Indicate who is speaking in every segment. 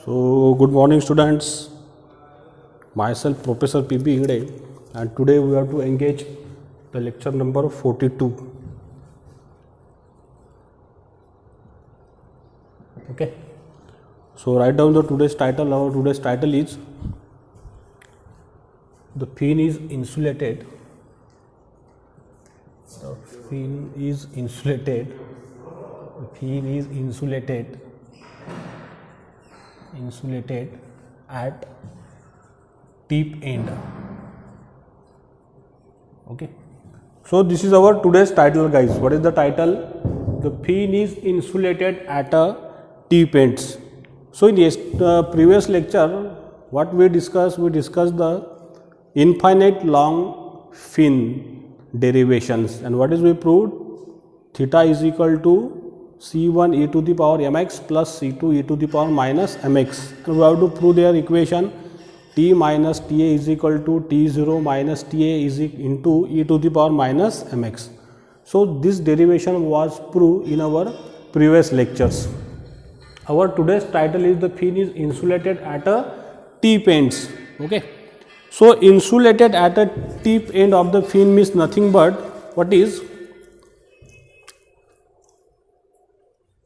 Speaker 1: So, good morning students, myself Professor P.B. Ingde, and today we are to engage the lecture number 42. Okay, so write down the today's title. Our today's title is The Fin is Insulated. The fin is insulated. The fin is insulated at tip end. Okay, so this is our today's title, guys. What is the title? The fin is insulated at a tip ends. So in previous lecture, what we discussed the infinite long fin derivations, and what is we proved? Theta is equal to C1 e to the power mx plus C2 e to the power minus mx, and we have to prove their equation T minus Ta is equal to T0 minus Ta is into e to the power minus mx. So this derivation was proved in our previous lectures. Our today's title is the fin is insulated at a tip ends. Okay, so insulated at a tip end of the fin means nothing but what is?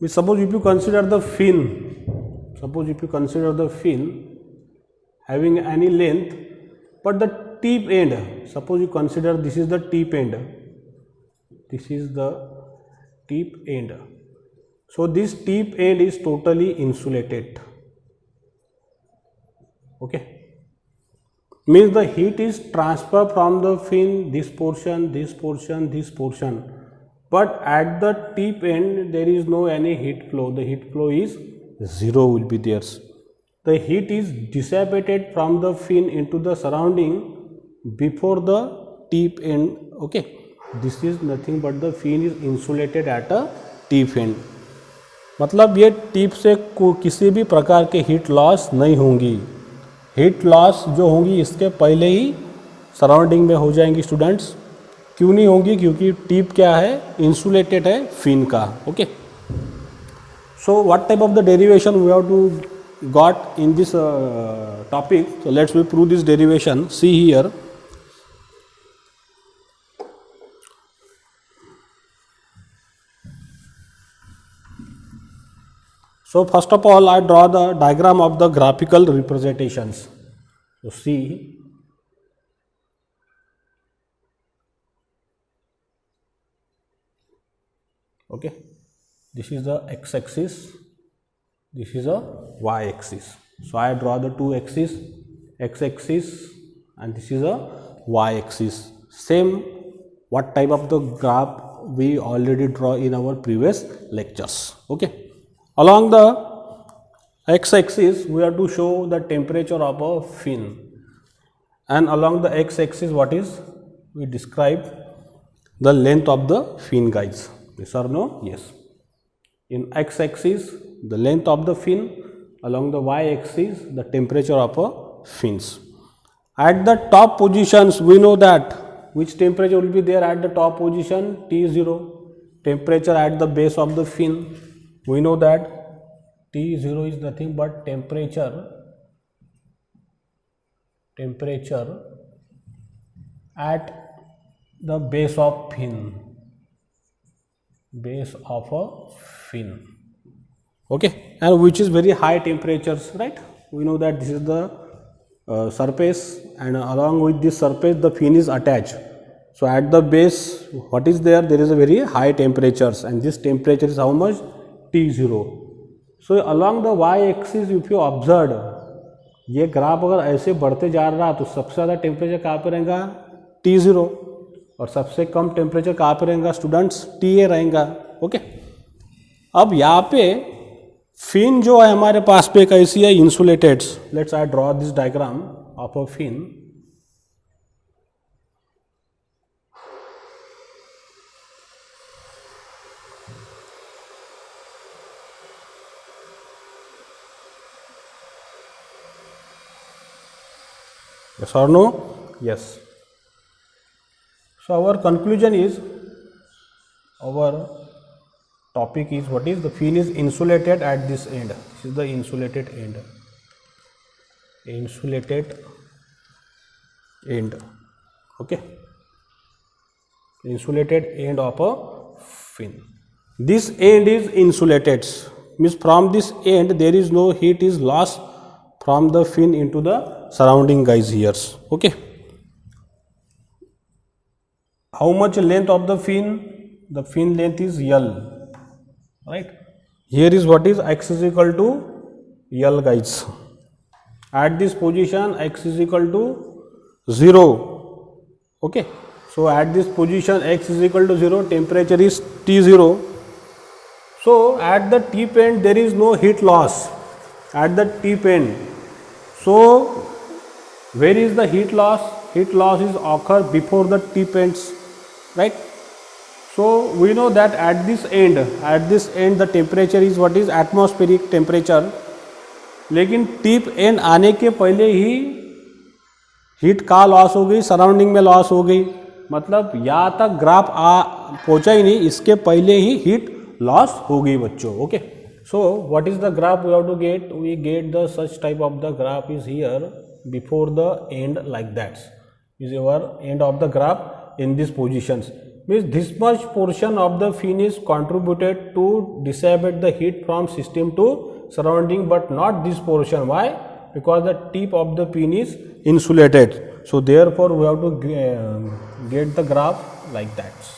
Speaker 1: Suppose if you consider the fin, having any length, but the tip end, suppose you consider this is the tip end, so this tip end is totally insulated. Okay, means the heat is transferred from the fin, this portion, but at the tip end there is no any heat flow. The heat flow is zero will be there. The heat is dissipated from the fin into the surrounding before the tip end. Okay, this is nothing but the fin is insulated at a tip end. मतलब ये tip से किसी भी प्रकार के heat loss नहीं होंगी. Heat loss जो होंगी इसके पहले ही सराउंडिंग में हो जाएंगी स्टूडेंट्स. क्यों नहीं होंगी? क्योंकि टिप क्या है? इंसुलेटेड है फिन का. Okay, so what type of the derivation we have to got in this topic. So let's we prove this derivation. See here. So first of all, I draw the diagram of the graphical representations. So see, okay, this is the x-axis, this is a y-axis. So I draw the two axes, x-axis, and this is a y-axis. Same what type of the graph we already draw in our previous lectures. Okay. Along the x-axis, we have to show the temperature of a fin, and along the x-axis, what is? We describe the length of the fin, guys. Yes or no? Yes. In x-axis, the length of the fin. Along the y-axis, the temperature of a fins. At the top positions, we know that which temperature will be there at the top position? T0. Temperature at the base of the fin. We know that T0 is nothing but temperature at the base of a fin. Okay, and which is very high temperatures, right? We know that this is the surface, and along with this surface the fin is attached. So at the base, what is there? There is a very high temperatures, and this temperature is how much? T0. So along the y-axis, if you observe, ये graph अगर ऐसे बढ़ते जा रहा तो सबसे ज़्यादा temperature कहाँ पे रहेगा? T0, और सबसे कम टेम्परेचर कहाँ पे रहेगा स्टूडेंट्स? TA रहेगा. ओके, अब यहाँ पे फिन जो है हमारे पास पे कैसी है? Insulated. Let's I draw this diagram of a fin. Yes or no? Yes. So our conclusion is, our topic is what is the fin is insulated at this end. This is the insulated end. insulated end. Okay, insulated end of a fin. This end is insulated, means from this end there is no heat is lost from the fin into the surrounding guys here. Okay, how much length of the fin? The fin length is L, right? Here is what is x is equal to L guys. At this position x is equal to 0. Okay, so at this position x is equal to 0, temperature is T0. So at the tip end there is no heat loss at the tip end. So where is the heat loss? Heat loss is occur before the tip ends, right? So we know that at this end the temperature is what is atmospheric temperature. लेकिन tip and आने के पहले ही heat का loss हो गई, surrounding में loss हो गई, मतलब यहाँ तक ग्राफ पहुँचा ही नहीं, इसके पहले ही हीट लॉस हो गई बच्चों. Okay, so what is the graph we have to get? We get the such type of the graph is here before the end, like that is your end of the graph in this positions. Means this much portion of the fin is contributed to dissipate the heat from system to surrounding, but not this portion. Why? Because the tip of the fin is insulated. So therefore we have to get the graph like that.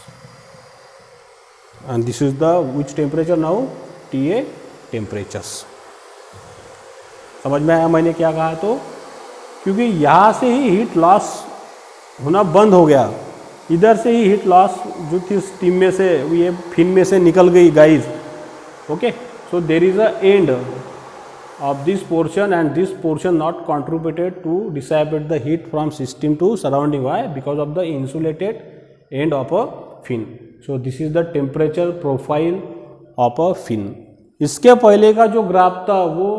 Speaker 1: And this is the which temperature now? TA temperatures. समझ में आया मैंने क्या कहा? तो क्योंकि यहाँ से ही हीट लॉस होना बंद हो गया, इधर से ही हीट लॉस जो थी स्टीम में से, ये फिन में से निकल गई guys. Okay, so there is a end of this portion and this portion not contributed to dissipate the heat from system to surrounding. Why? Because of the insulated end of a fin. So this is the temperature profile of a fin. इसके पहले का जो graph था वो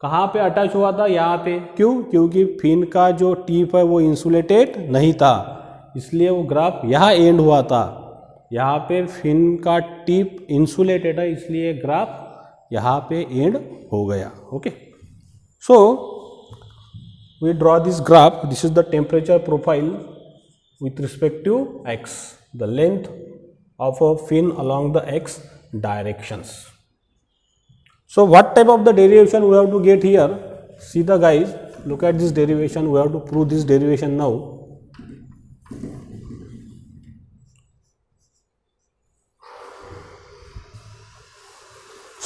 Speaker 1: कहाँ पे attach हुआ था? यहाँ पे. क्यों? क्योंकि फिन का जो टिप है वो इंसुलेटेड नहीं था, इसलिए वो ग्राफ यहाँ एंड हुआ था. यहाँ पे फिन का टिप इंसुलेटेड है, इसलिए ग्राफ यहाँ पे एंड हो गया. Okay, so we draw this graph. This is the temperature profile with respect to x, the length of a fin along the x directions. So what type of the derivation we have to get here? See the guys, look at this derivation. We have to prove this derivation now.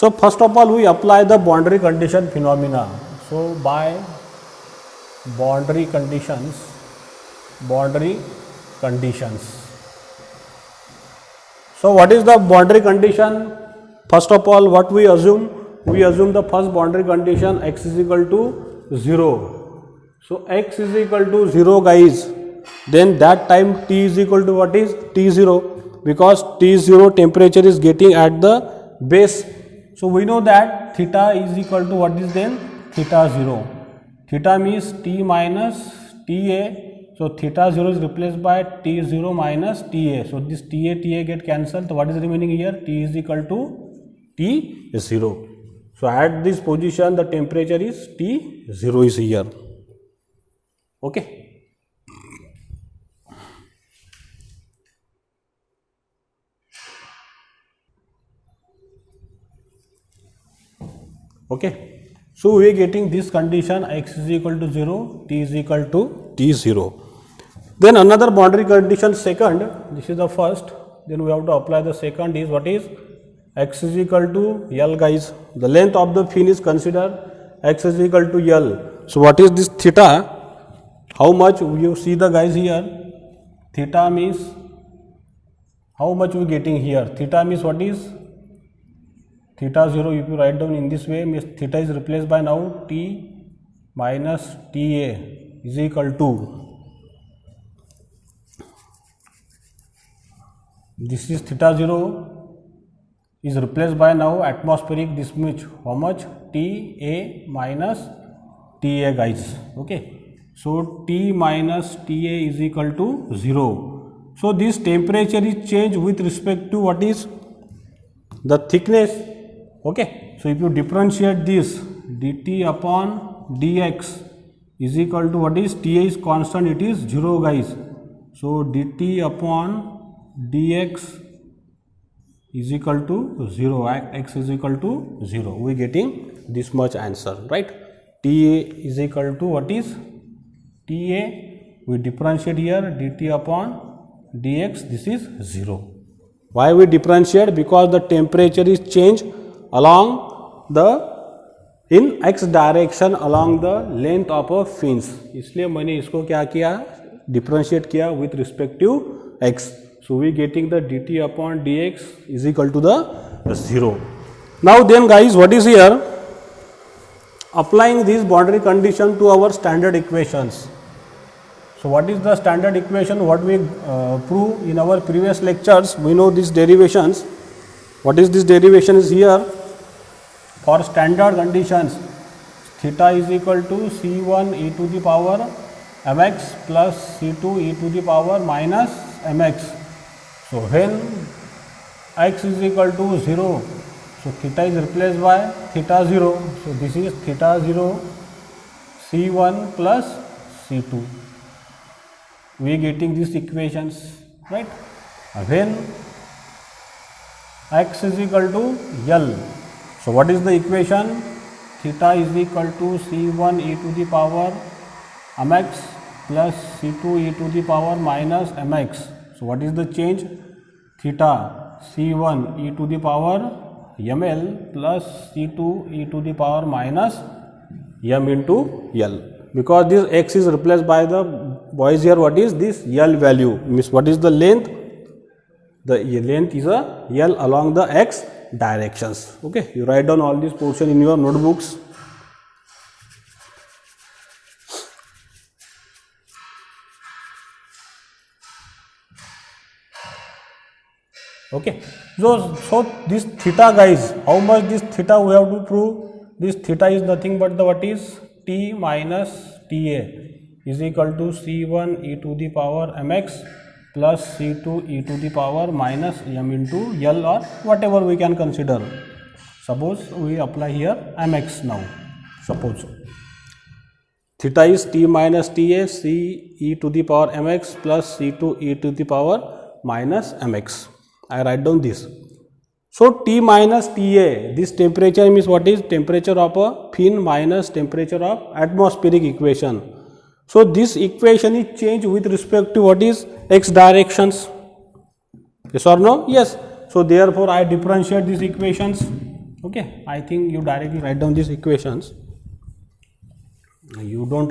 Speaker 1: So first of all we apply the boundary condition phenomena. So by boundary conditions. So what is the boundary condition? First of all what we assume? We assume the first boundary condition x is equal to 0. So x is equal to 0 guys, then that time t is equal to what is? T0, because T0 temperature is getting at the base. So we know that theta is equal to what is then? Theta 0. Theta means t minus Ta. So theta 0 is replaced by T0 minus Ta. So this Ta get cancelled. So what is remaining here? T is equal to T0. So at this position the temperature is T0 is here. Okay. Okay. So we are getting this condition x is equal to 0, t is equal to T0. Then another boundary condition second, this is the first, then we have to apply the second is what is? X is equal to L guys. The length of the fin is considered, x is equal to L. So what is this theta? How much? You see the guys here, theta means how much we getting here? Theta means what is? Theta 0, if you write down in this way, means theta is replaced by now T minus Ta is equal to, this is theta 0 is replaced by now atmospheric, this much, how much? Ta minus Ta guys. Okay, so T minus Ta is equal to 0. So this temperature is changed with respect to what is? The thickness. Okay, so if you differentiate this dt upon dx is equal to what is Ta is constant, it is 0 guys. So dt upon dx is equal to 0, x is equal to 0. We getting this much answer, right? Ta is equal to what is Ta, we differentiate here dt upon dx, this is 0. Why we differentiate? Because the temperature is changed along the in x direction along the length of a fins, इसलिए मैंने इसको क्या किया, differentiate किया with respect to x. So we getting the dt upon dx is equal to the 0. Now then guys, what is here? Applying this boundary condition to our standard equations. So what is the standard equation? What we prove in our previous lectures, we know these derivations. What is this derivation is here? For standard conditions, theta is equal to c1 e to the power mx plus c2 e to the power minus mx. So when x is equal to 0, so theta is replaced by theta 0. So this is theta 0 c1 plus c2. We are getting these equations, right? When x is equal to L, so what is the equation? Theta is equal to c1 e to the power mx plus c2 e to the power minus mx. So what is the change? Theta c1 e to the power ml plus c2 e to the power minus m into L. Because this x is replaced by the boys here, what is this L value? Means what is the length? The length is a L along the x directions. Okay, you write down all this portion in your notebooks. Okay, so this theta guys, how much this theta we have to prove? This theta is nothing but the what is t minus Ta is equal to c1 e to the power mx plus c2 e to the power minus m into L, or whatever we can consider. Suppose we apply here mx now. Suppose theta is t minus Ta, c e to the power mx plus c2 e to the power minus mx. I write down this. So T minus Ta, this temperature means what is temperature of a fin minus temperature of atmospheric equation. So this equation is changed with respect to what is x directions. Yes or no? Yes. So therefore I differentiate these equations. Okay, I think you directly write down these equations. You don't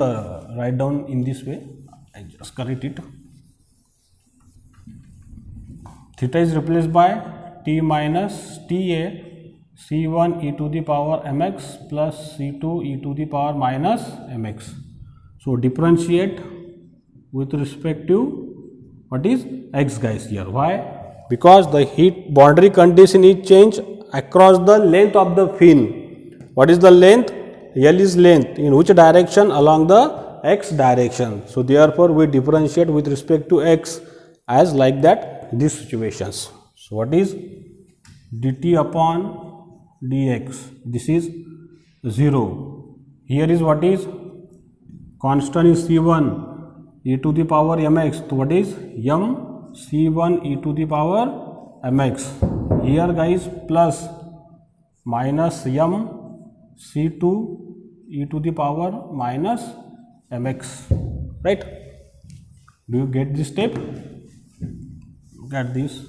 Speaker 1: write down in this way. I just correct it. Theta is replaced by t minus Ta c1 e to the power mx plus c2 e to the power minus mx. So differentiate with respect to what is x guys here. Why? Because the heat boundary condition is changed across the length of the fin. What is the length? L is length. In which direction? Along the x direction. So therefore we differentiate with respect to x as like that these situations. So what is dt upon dx? This is 0. Here is what is constant is c1 e to the power mx. So what is m c1 e to the power mx. Here guys plus minus m c2 e to the power minus mx. Right? Do you get this step? Look at this.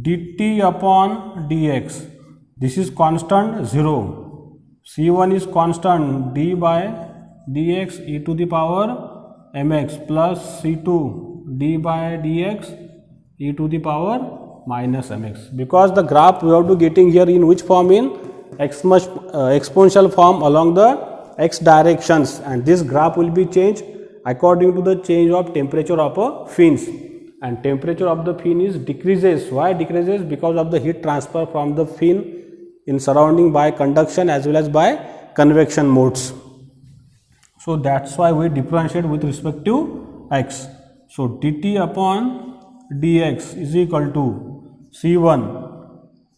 Speaker 1: dt upon dx, this is constant 0, c1 is constant, d by dx e to the power mx plus c2 d by dx e to the power minus mx. Because the graph we have to getting here in which form? In exponential form along the x directions, and this graph will be changed according to the change of temperature of a fins. And temperature of the fin is decreases. Why decreases? Because of the heat transfer from the fin in surrounding by conduction as well as by convection modes. So that's why we differentiate with respect to x. So dt upon dx is equal to c1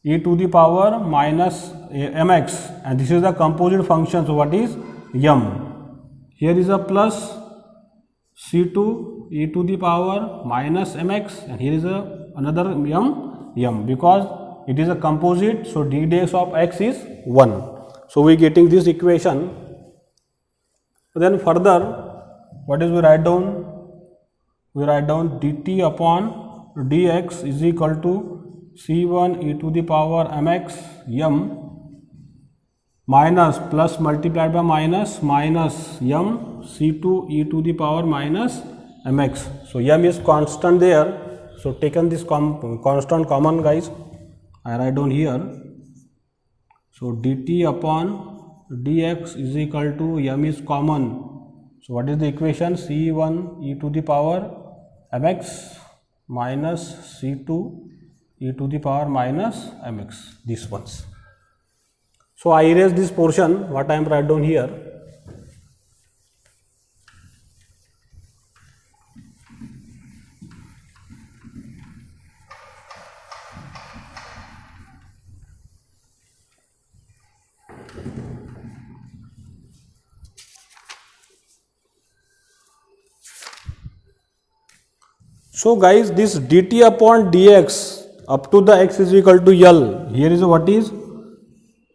Speaker 1: e to the power minus mx, and this is the composite function. So what is m? Here is a plus c2 e to the power minus mx, and here is a another m because it is a composite. So d dash of x is 1. So we getting this equation. Then further, what is we write down? We write down dt upon dx is equal to c1 e to the power mx m minus plus multiplied by minus m c2 e to the power minus mx. So m is constant there. So taken this constant common, guys. I write down here. So dt upon dx is equal to m is common. So what is the equation? c1 e to the power mx minus c2 e to the power minus mx, these ones. So I erase this portion, what I am write down here. So guys, this dt upon dx up to the x is equal to L. Here is what is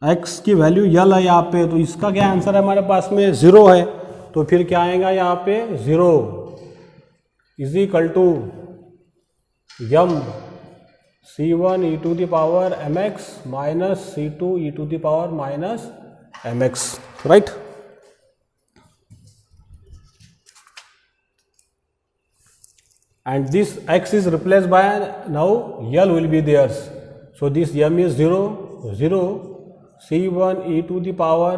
Speaker 1: x की value L है यहाँ पे, तो इसका क्या answer है हमारे पास में 0 है, तो फिर क्या आएगा यहाँ पे 0 is equal to m c1 e to the power mx minus c2 e to the power minus mx, right? And this x is replaced by now L will be there. So this m is 0 c1 e to the power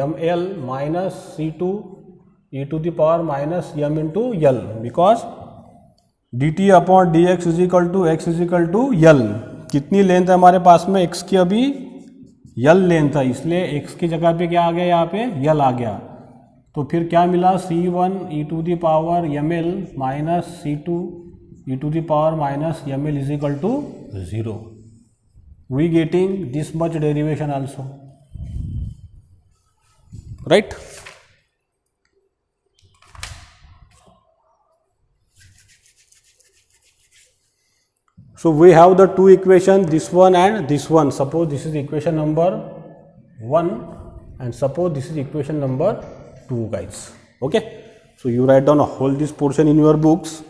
Speaker 1: ml minus c2 e to the power minus m into L, because dt upon dx is equal to x is equal to L. कितनी length है हमारे पास में? x की अभी L length है, इसलिए x की जगह पे क्या आ गया यहाँ पे L आ गया. तो फिर क्या मिला? c1 e to the power ml minus c2 e to the power minus ml is equal to 0. We getting this much derivation also, right? So we have the two equations, this one and this one. Suppose this is equation number 1 and suppose this is equation number 2, guys. Okay, so you write down a whole this portion in your books.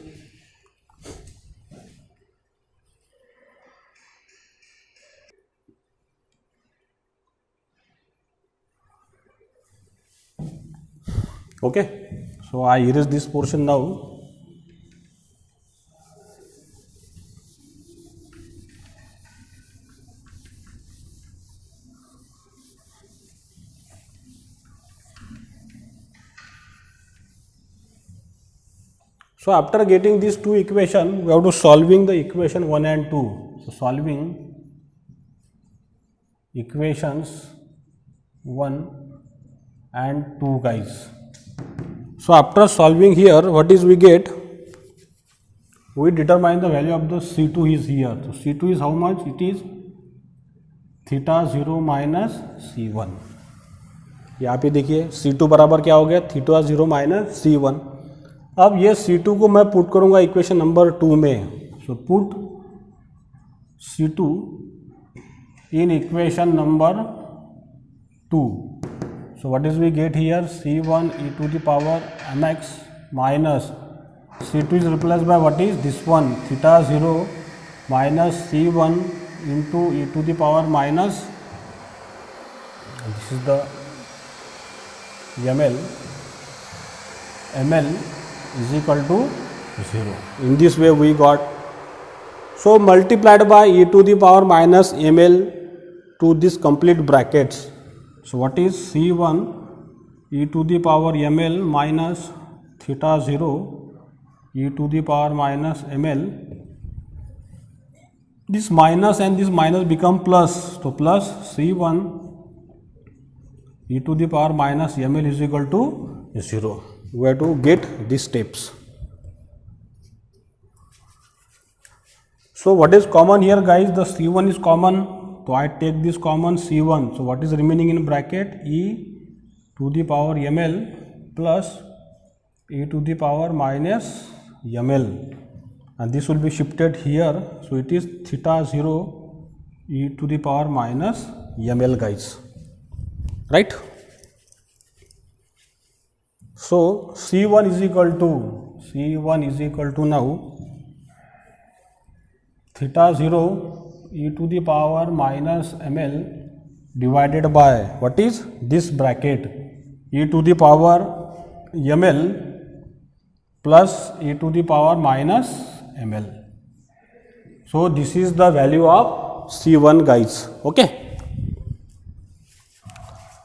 Speaker 1: Okay, so I erase this portion now. So after getting these two equations, we have to solving the equation 1 and 2. So solving equations 1 and 2, guys. So after solving here, what is we get? We determine the value of the C2 is here. So C2 is how much? It is theta 0 minus C1. यहाँ पे देखिए C2 बराबर क्या हो गया? Theta 0 minus C1. अब ये C2 को मैं पुट करूँगा इक्वेशन नंबर 2 में. So put C2 in equation number 2. So what is we get here? C1 e to the power mx minus C2 is replaced by what is this one? Theta 0 minus C1 into e to the power minus, this is the ml is equal to 0. In this way we got. So multiplied by e to the power minus ml to this complete brackets. So what is C1 e to the power ml minus theta 0 e to the power minus ml. This minus and this minus become plus. So plus C1 e to the power minus ml is equal to 0. We have to get these steps. So what is common here, guys? The C1 is common. So I take this common C1. So what is remaining in bracket? E to the power ml plus e to the power minus ml, and this will be shifted here. So it is theta 0 e to the power minus ml, guys, right? So C1 is equal to now theta 0 e to the power minus ml divided by what is this bracket, e to the power ml plus e to the power minus ml. So this is the value of C1, guys. Okay.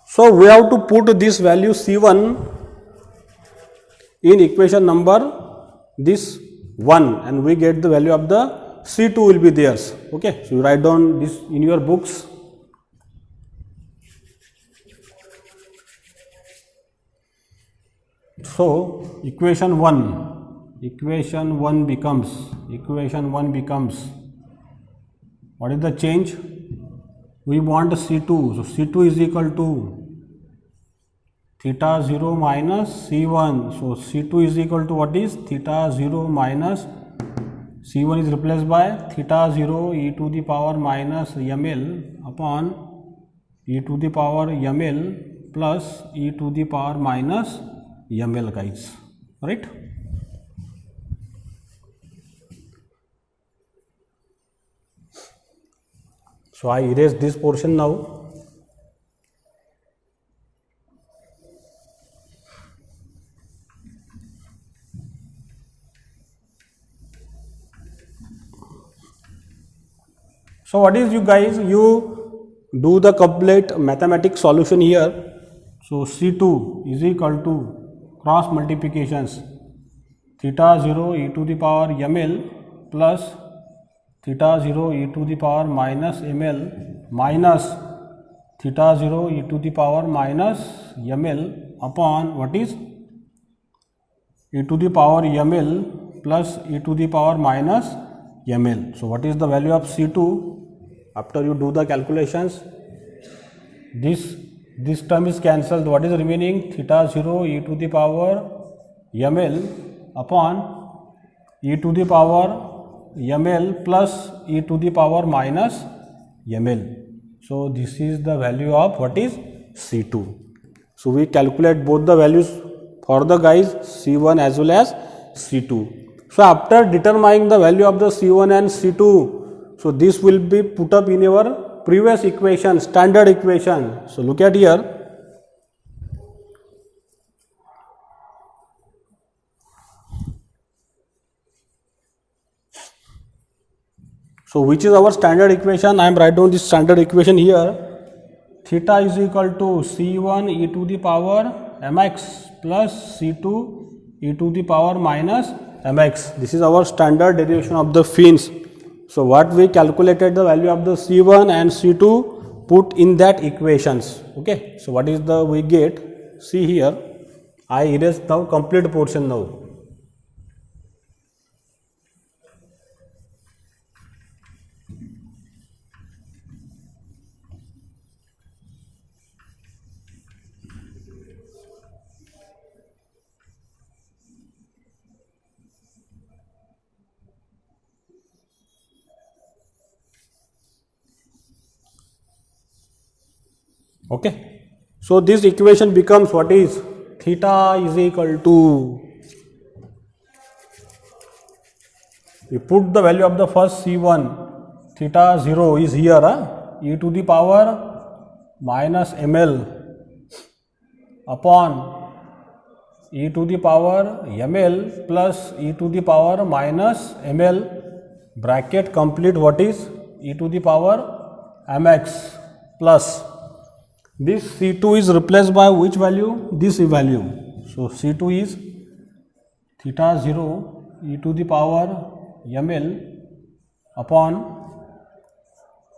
Speaker 1: So we have to put this value C1 in equation number this 1, and we get the value of the C2 will be theirs. Okay. So you write down this in your books. So equation 1 becomes what is the change? We want C2. So C2 is equal to theta 0 minus C1. So C2 is equal to what is theta 0 minus C1 is replaced by theta 0 e to the power minus ml upon e to the power ml plus e to the power minus ml, guys, right? So I erase this portion now. So what is, you guys, you do the complete mathematics solution here. So C2 is equal to cross multiplications theta 0 e to the power ml plus theta 0 e to the power minus ml minus theta 0 e to the power minus ml upon what is e to the power ml plus e to the power minus ml. So what is the value of C2? After you do the calculations, this term is cancelled. What is remaining? Theta 0 e to the power ml upon e to the power ml plus e to the power minus ml. So this is the value of what is C2. So we calculate both the values for the guys C1 as well as C2. So after determining the value of the C1 and C2, so this will be put up in our previous equation, standard equation. So look at here. So which is our standard equation? I am writing down this standard equation here. Theta is equal to C1 e to the power mx plus C2 e to the power minus mx. This is our standard derivation of the fins. So what we calculated the value of the C1 and C2 put in that equations. Okay. So what is the we get? See here. I erase now complete portion now. Okay. So this equation becomes what is theta is equal to, we put the value of the first C1, theta 0 is here, e to the power minus ml upon e to the power ml plus e to the power minus ml bracket complete what is e to the power mx plus this C2 is replaced by which value? This value. So C2 is theta 0 e to the power ml upon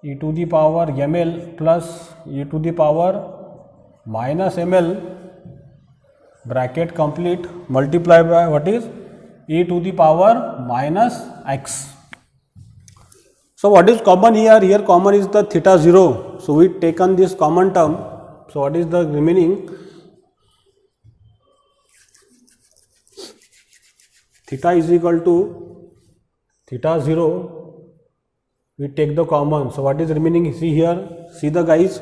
Speaker 1: e to the power ml plus e to the power minus ml bracket complete multiplied by what is e to the power minus x. So what is common here? Here common is the theta 0. So we taken this common term. So what is the remaining? Theta is equal to theta 0. We take the common. So what is remaining? See here. See the guys.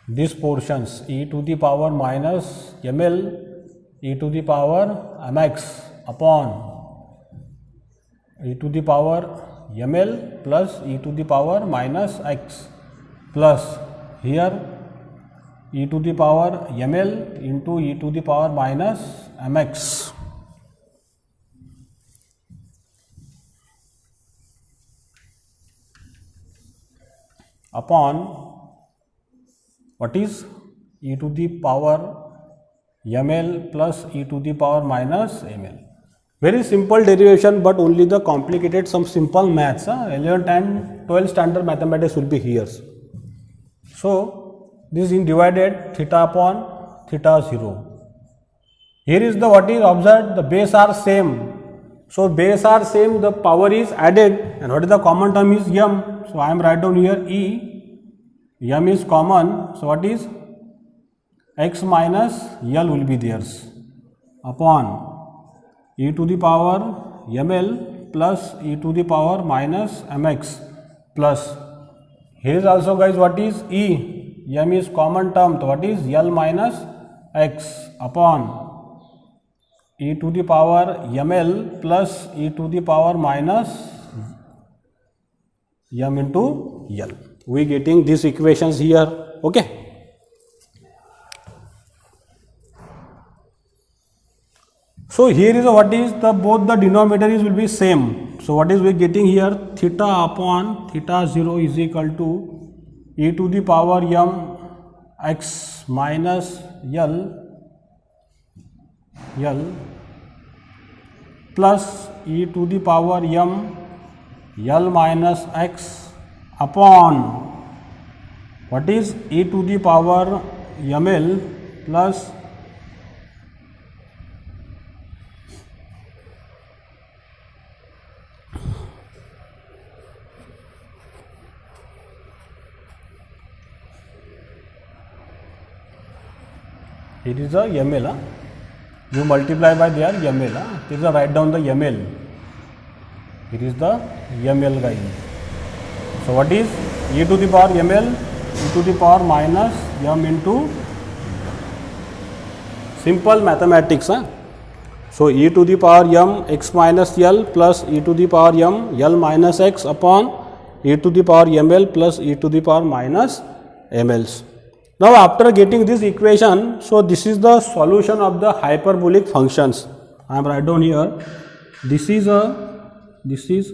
Speaker 1: These portions e to the power minus ml e to the power mx upon e to the power ml plus e to the power minus x plus here e to the power ml into e to the power minus mx upon what is e to the power ml plus e to the power minus ml. Very simple derivation, but only the complicated some simple maths. 11th and 12th standard mathematics will be here. So this is divided theta upon theta 0. Here is the what is observed, the base are same. So base are same, the power is added, and what is the common term is m. So I am write down here e. M is common, so what is x minus L will be theirs upon e to the power ml plus e to the power minus mx plus here is also guys what is e, m is common term, so what is L minus x upon e to the power ml plus e to the power minus m into L. We getting these equations here, okay. So here is what is the both the denominators will be same. So what is we getting here, theta upon theta 0 is equal to e to the power m x minus L plus e to the power m L minus x upon what is e to the power ml plus it is a ml. You multiply by their ml. It is a write down the ml. It is the ml guys. So what is e to the power ml e to the power minus m into simple mathematics. So e to the power m x minus L plus e to the power m L minus x upon e to the power ml plus e to the power minus mls. Now after getting this equation, so this is the solution of the hyperbolic functions. I am write down here. This is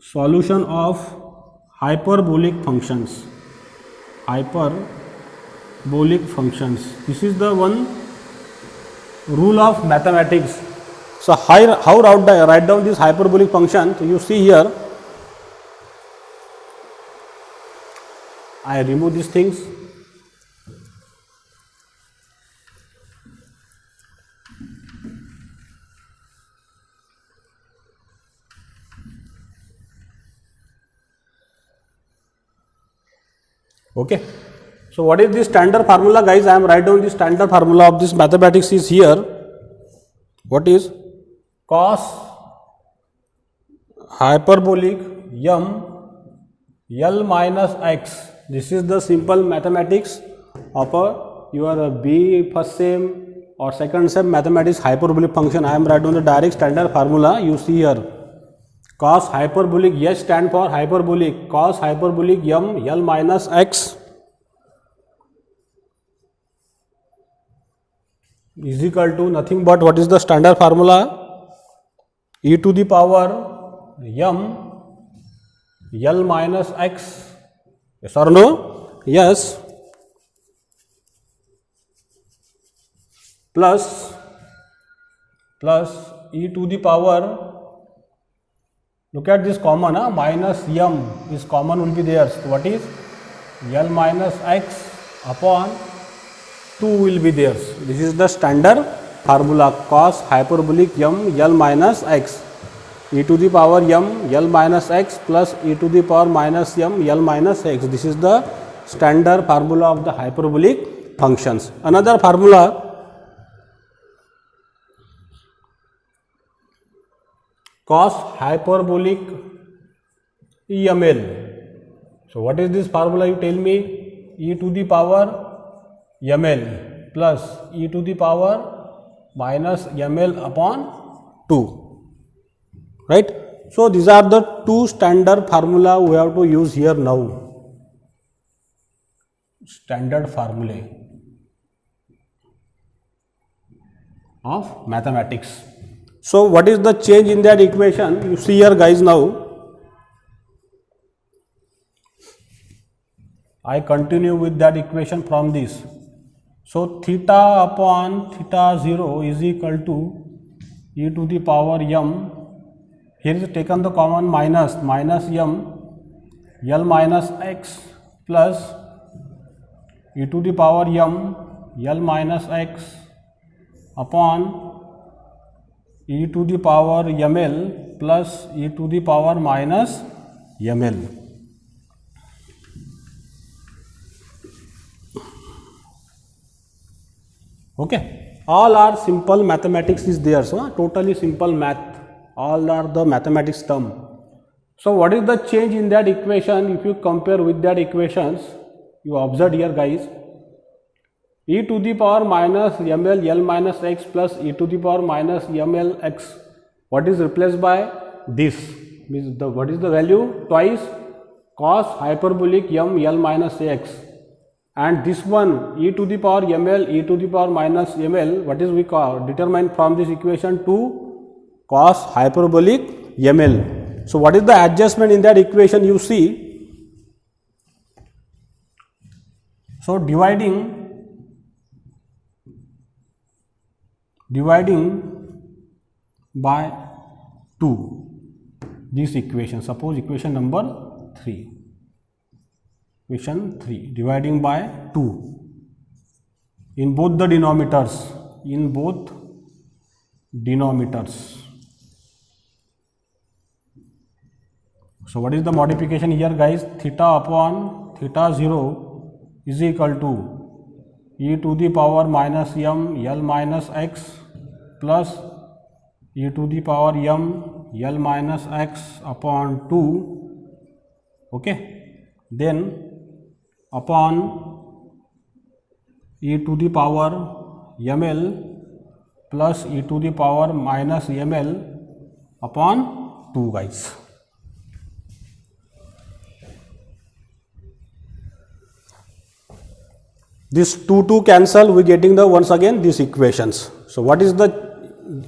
Speaker 1: solution of hyperbolic functions. Hyperbolic functions. This is the one rule of mathematics. So how write down this hyperbolic function? So you see here, I remove these things. Okay. So what is the standard formula guys? I am write down the standard formula of this mathematics is here. What is cos hyperbolic m L minus x. This is the simple mathematics of your B first sem or second sem mathematics hyperbolic function. I am write down the direct standard formula. You see here. Cos hyperbolic, H stand for hyperbolic, cos hyperbolic m L minus x is equal to nothing but what is the standard formula, e to the power m L minus x, yes or no? Yes, plus e to the power, look at this common, minus m is common will be there. So what is L minus x upon 2 will be there. This is the standard formula cos hyperbolic m l minus x e to the power m l minus x plus e to the power minus m l minus x. This is the standard formula of the hyperbolic functions. Another formula, cos hyperbolic EML. So what is this formula, you tell me? E to the power ml plus e to the power minus ml upon 2, right? So these are the two standard formula we have to use here now. Standard formulae of mathematics. So what is the change in that equation? You see here guys, now I continue with that equation from this. So theta upon theta 0 is equal to e to the power m. Here is taken the common minus m l minus x plus e to the power m l minus x upon e to the power ml plus e to the power minus ml. Okay, all are simple mathematics is there, so totally simple math, all are the mathematics term. So what is the change in that equation? If you compare with that equations, you observe here guys, e to the power minus ml l minus x plus e to the power minus ml x, what is replaced by this? Means the, what is the value? Twice cos hyperbolic m l minus x, and this one e to the power ml e to the power minus ml, what is we call determined from this equation to cos hyperbolic ml. So what is the adjustment in that equation? You see, so dividing by 2 this equation, suppose equation number 3, equation 3, dividing by 2 in both the denominators, So what is the modification here guys? Theta upon theta 0 is equal to e to the power minus m l minus x plus e to the power m l minus x upon 2, okay, then upon e to the power ml plus e to the power minus ml upon 2 guys. This 2 cancel, we getting the once again these equations. So what is the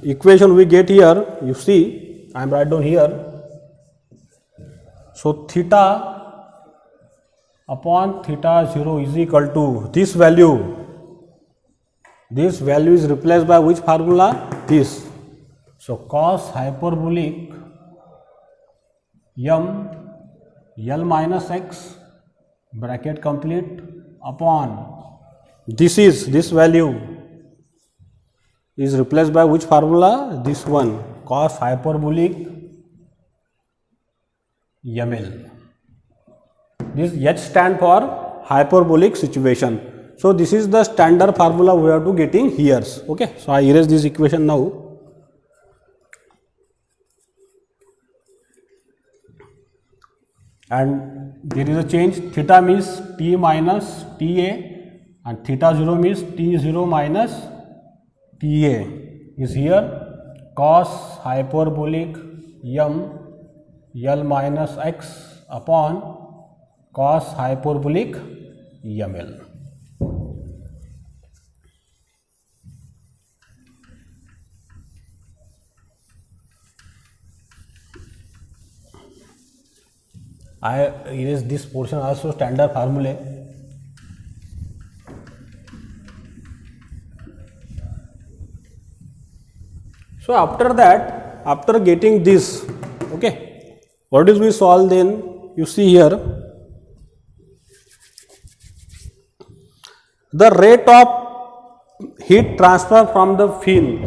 Speaker 1: equation we get here? You see, I am write down here. So theta upon theta 0 is equal to this value. This value is replaced by which formula? This. So cos hyperbolic m l minus x bracket complete upon this value is replaced by which formula? This one, cos hyperbolic ml. This H stand for hyperbolic situation. So this is the standard formula we are to getting here. Okay, so I erase this equation now. And there is a change. Theta means t minus ta, and theta 0 means t0 minus ta is here. Cos hyperbolic m l minus x upon cos hyperbolic ml. I erase this portion also, standard formula. So after that, after getting this, okay, what is we solve then? You see here, the rate of heat transfer from the fin,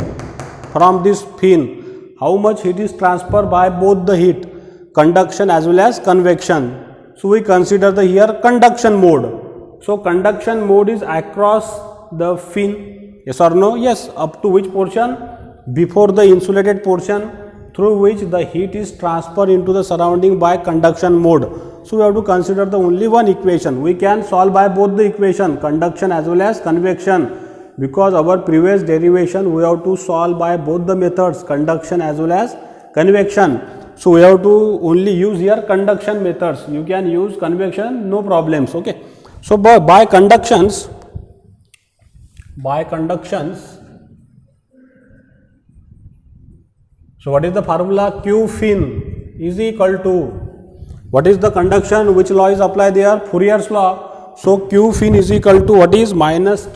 Speaker 1: from this fin, how much heat is transferred by both the heat, conduction as well as convection. So we consider the here conduction mode. So conduction mode is across the fin, yes or no? Yes. Up to which portion? Before the insulated portion, through which the heat is transferred into the surrounding by conduction mode. So we have to consider the only one equation. We can solve by both the equation, conduction as well as convection. Because our previous derivation we have to solve by both the methods, conduction as well as convection. So we have to only use here conduction methods. You can use convection, no problems. Okay. So by conductions, so what is the formula? Q fin is equal to, what is the conduction? Which law is applied there? Fourier's law. So Q fin is equal to what is? Minus Ka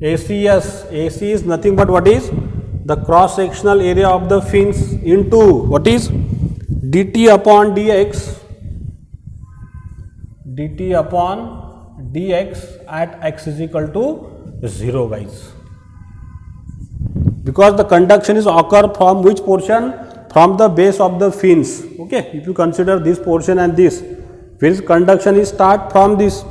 Speaker 1: ACS. AC is nothing but what is? The cross sectional area of the fins into what is? dt upon dx at x is equal to 0, guys. Because the conduction is occur from which portion? From the base of the fins. Okay, if you consider this portion and this, फिर conduction is start from this.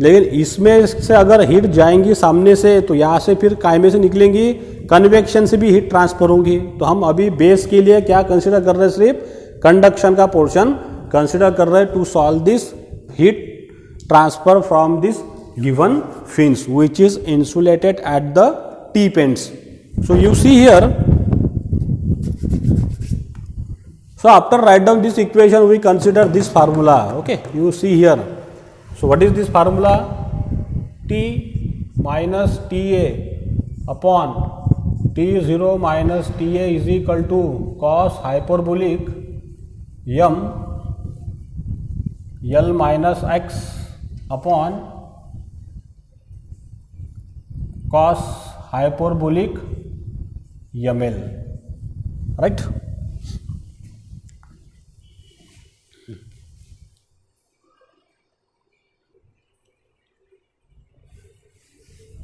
Speaker 1: लेकिन इसमें से अगर heat जाएंगी सामने से तो यहाँ से फिर काय में से निकलेंगी, कन्वेक्शन से भी हीट ट्रांसफर होंगी. तो हम अभी बेस के लिए क्या कंसिडर कर रहे हैं? सिर्फ कंडक्शन का पोर्शन कंसिडर कर रहे हैं to solve this heat transfer from this given fins which is insulated at the tip ends. So you see here, so after write down this equation we consider this formula. Okay, you see here. So what is this formula? T minus Ta upon T0 minus Ta is equal to cos hyperbolic m L minus x upon cos hyperbolic ml, right?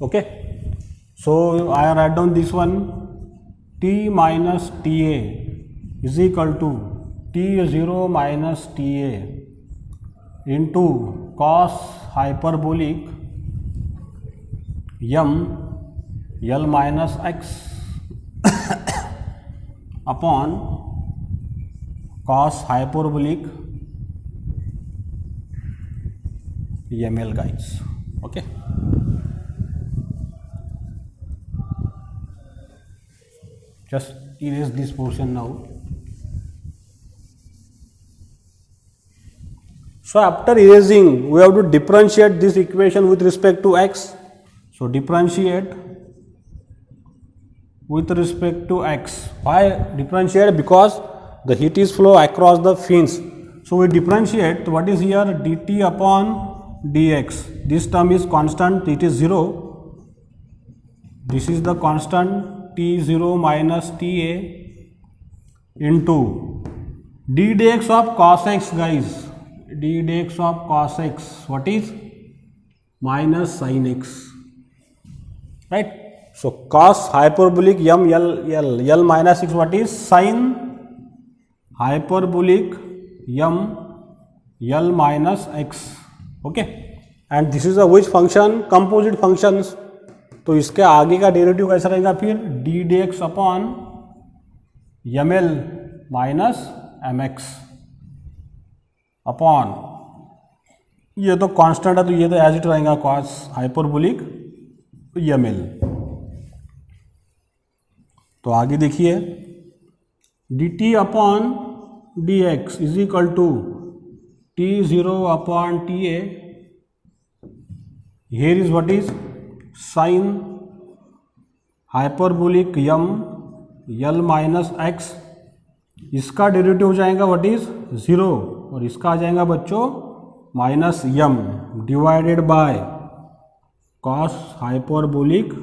Speaker 1: Okay, so I write down this one. T minus Ta is equal to T0 minus Ta into cos hyperbolic m L minus x upon cos hyperbolic ml, guys. Okay. Just erase this portion now. So after erasing, we have to differentiate this equation with respect to x. So differentiate with respect to x. Why differentiate? Because the heat is flow across the fins. So we differentiate. What is here? dt upon dx. This term is constant, it is 0. This is the constant T0 minus Ta into d dx of cos x, guys. d dx of cos x. What is? Minus sin x. Right? So cos hyperbolic m L minus x, what is? Sin hyperbolic m L minus x. Okay, and this is a which function? Composite functions. तो इसके आगे का derivative कैसा रहेगा फिर? D d x upon m l minus m x upon, ये तो constant है तो ये तो एज इट रहेगा कॉस हाइपरबोलिक एम एल. तो आगे देखिए, d t upon d x is equal to t zero upon t a. Here is what is? Sine hyperbolic m l minus x. इसका डेरिवेटिव हो जाएगा व्हाट इज? 0 और इसका आ जाएगा बच्चों minus m divided by cos hyperbolic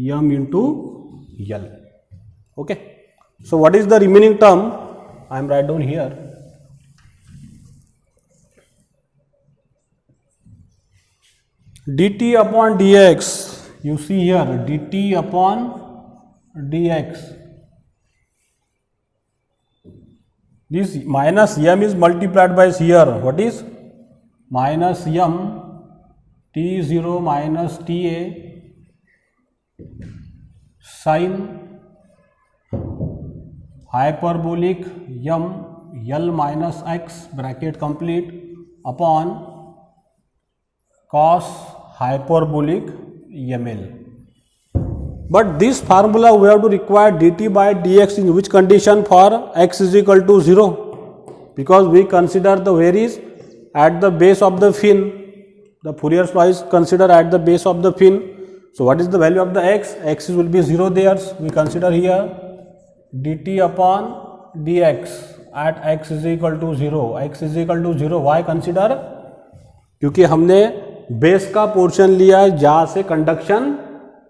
Speaker 1: m into l. Okay, so what is the remaining term? I am write down here. dt upon dx you see here dt upon dx. This minus m is multiplied by here. What is minus m t0 minus ta sin hyperbolic m l minus x bracket complete upon cos hyperbolic ml. But this formula we have to require dt by dx in which condition? For x is equal to 0, because we consider the varies at the base of the fin. The Fourier law is considered at the base of the fin. So what is the value of the x? X will be 0 there. So we consider here dt upon dx at x is equal to 0. x is equal to 0. Why consider? क्योंकि हमने base का portion लिया जहाँ से conduction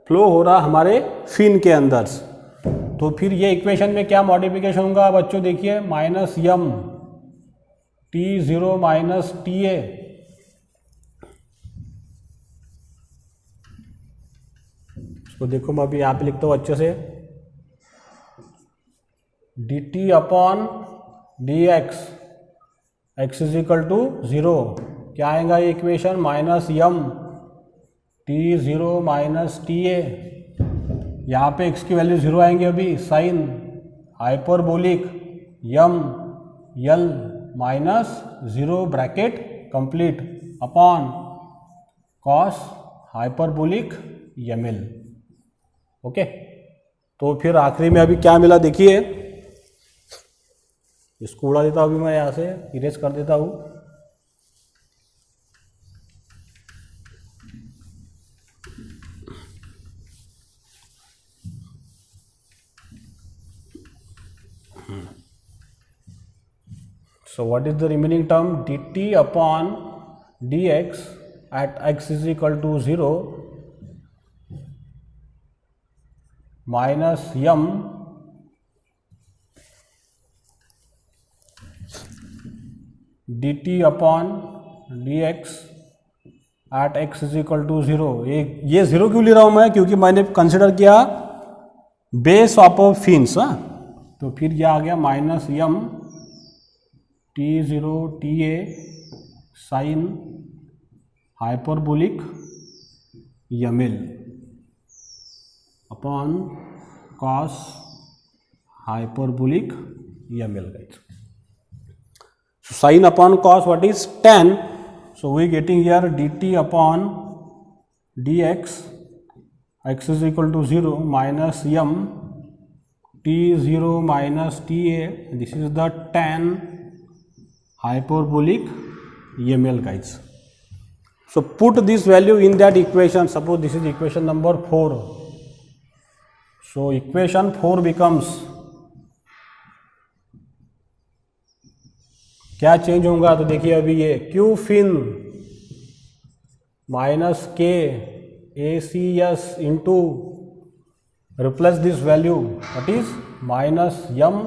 Speaker 1: flow हो रहा हमारे fin के अंदर. तो फिर ये इक्वेशन में क्या मॉडिफिकेशन होगा बच्चों? देखिए minus m t zero minus t ए, इसको देखो मैं अभी यहाँ पे लिखता हूँ अच्छे से, d t upon d x, x is equal to 0. क्या आएगा ये equation? Minus m t zero minus t a, यहाँ पे x की वैल्यू 0 आएंगे अभी, sine hyperbolic m l minus 0 bracket complete upon cos hyperbolic m l. Okay, तो फिर आखिरी में अभी क्या मिला देखिए, इसको उड़ा देता हूँ अभी मैं, यहाँ से इरेज कर देता हूँ. So what is the remaining term? dt upon dx at x is equal to 0 minus m dt upon dx at x is equal to 0. ये 0 क्यों ले रहा हूँ मैं? क्योंकि मैंने कंसिडर किया बेस ऑफ फिन्स. तो फिर यह आ गया minus m t zero t a sine hyperbolic m l upon cos hyperbolic m l. Sine upon cos what is tan. So we getting here d t upon d x, x is equal to 0 minus m t zero minus t a. This is the tan hyperbolic ml guys. So put this value in that equation. Suppose this is equation number 4. So equation 4 becomes, क्या change होगा? तो देखिए अभी ये Q fin minus k a c s into replace this value what is minus m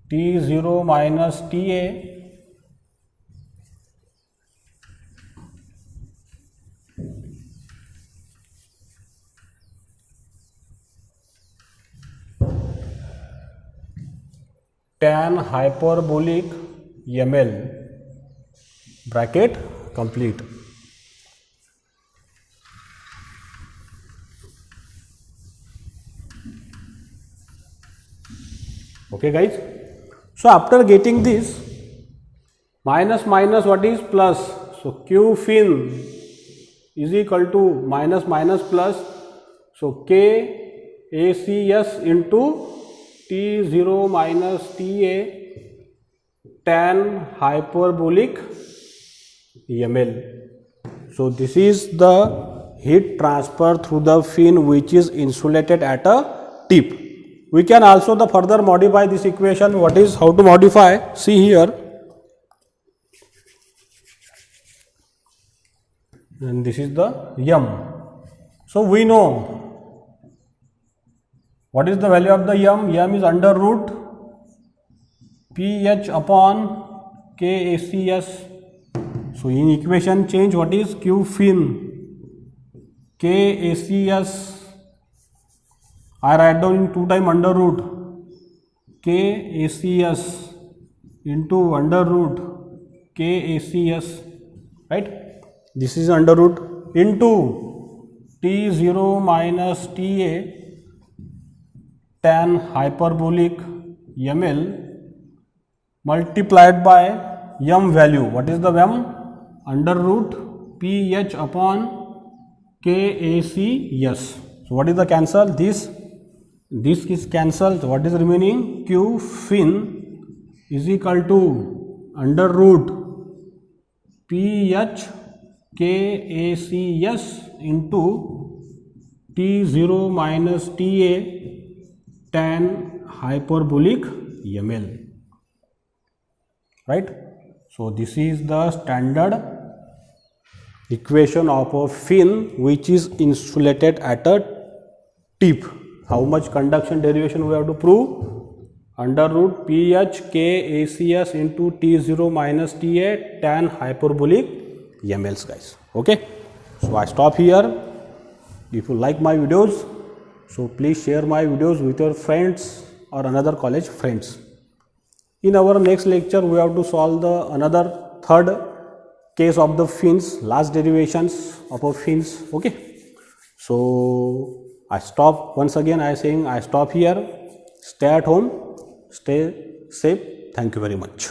Speaker 1: t zero minus t a tan hyperbolic ml bracket complete. Okay guys, so after getting this minus minus what is plus, so q fin is equal to minus minus plus, so k acs into T0 minus TA tan hyperbolic ml. So this is the heat transfer through the fin which is insulated at a tip. We can also the further modify this equation. What is, how to modify? See here, and this is the m. So we know what is the value of the m? M is under root ph upon kacs. So in equation change, what is q fin KACS, I write down in 2 time under root KACS into under root KACS, right? This is under root into T0 minus TA tan hyperbolic ml multiplied by m value. What is the m? Under root ph upon KACS. So what is the cancel? This is cancelled. What is remaining? Q fin is equal to under root pH KACS into T0 minus TA tan hyperbolic ml, right? So this is the standard equation of a fin which is insulated at a tip. How much conduction derivation we have to prove? Under root pH KACS into T0 minus TA tan hyperbolic mLs, guys. Okay, so I stop here. If you like my videos, so please share my videos with your friends or another college friends. In our next lecture, we have to solve the another third case of the fins, last derivations of a fins. Okay, so I stop once again. I saying I stop here. Stay at home. Stay safe. Thank you very much.